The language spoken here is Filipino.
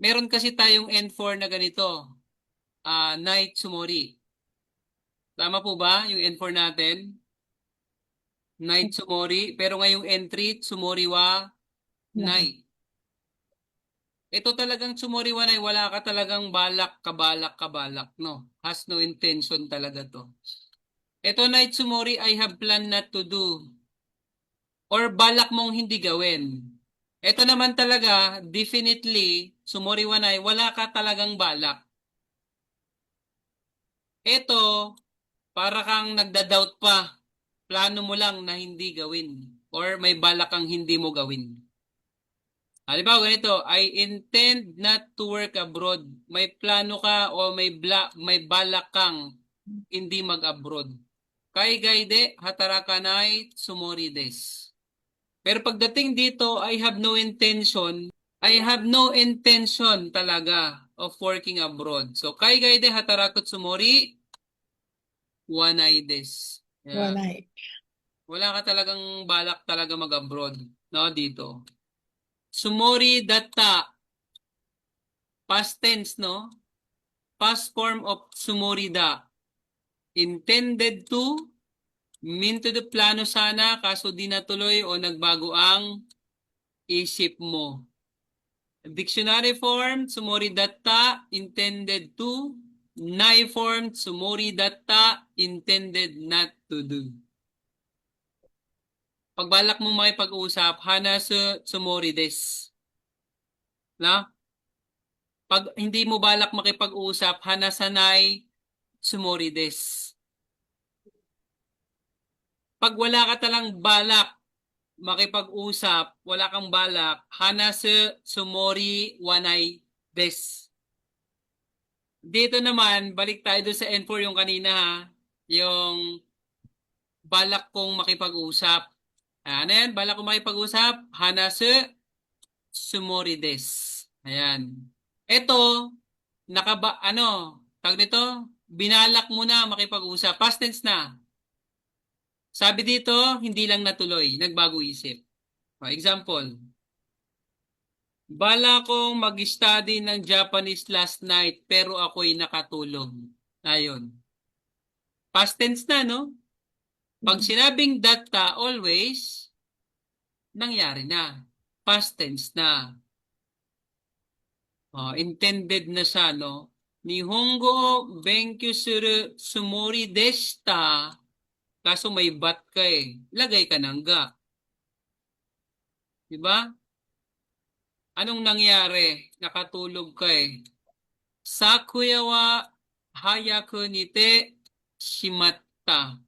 Meron kasi tayong N4 na ganito. Night Sumori. Tama po ba yung N4 natin? Night Sumori. Pero ngayong N3, Sumori wa Nine. Night. Ito talagang Sumori wa Night. Wala ka talagang balak, kabalak, kabalak. No? Has no intention talaga to. Ito Night Sumori, I have planned not to do. Or balak mong hindi gawin. Ito naman talaga, definitely, Sumori wa Night, wala ka talagang balak. Ito, para kang nagda-doubt pa. Plano mo lang na hindi gawin. Or may balak kang hindi mo gawin. Halimbawa ganito, I intend not to work abroad. May plano ka o may balak kang hindi mag-abroad. Kai gaide, hatarakanay, sumori des. Pero pagdating dito, I have no intention talaga of working abroad. So, kai gaide, hatarakot sumori, wanay des. One Yeah. night. Wala ka talagang balak talaga mag-abroad, no, dito. Sumori datta, past tense, no? Past form of sumorida. Intended to, mean to the plano sana, kaso di natuloy o nagbago ang isip mo. Dictionary form, sumori datta, intended to. Nai form, sumori datta, intended not to do. Pagbalak mo makipag-usap, hana sumori des. Na? Pag hindi mo balak makipag-usap, hanasanay sumorides. Pag wala ka talang balak makipag-usap, wala kang balak, hanase sumori wanay des. Dito naman, balik tayo doon sa N4 yung kanina ha. Yung balak kong makipag-usap. Ano yan? Balak kong makipag-usap, hanase sumori des. Ayan. Ito, tag nito, binalak mo na makipag-usap. Past tense na. Sabi dito, hindi lang natuloy, nagbago isip. Example, bala kong mag-study ng Japanese last night pero ako'y nakatulog. Ayun. Past tense na, no? Pag sinabing data, always, nangyari na. Past tense na. Intended na siya, no? Nihongo benkyu suru sumori deshita. Kaso may bat ka eh. Lagay ka ng ga. Diba? Anong nangyari? Nakatulog ka eh. Sakuya wa hayaku nite shimatta.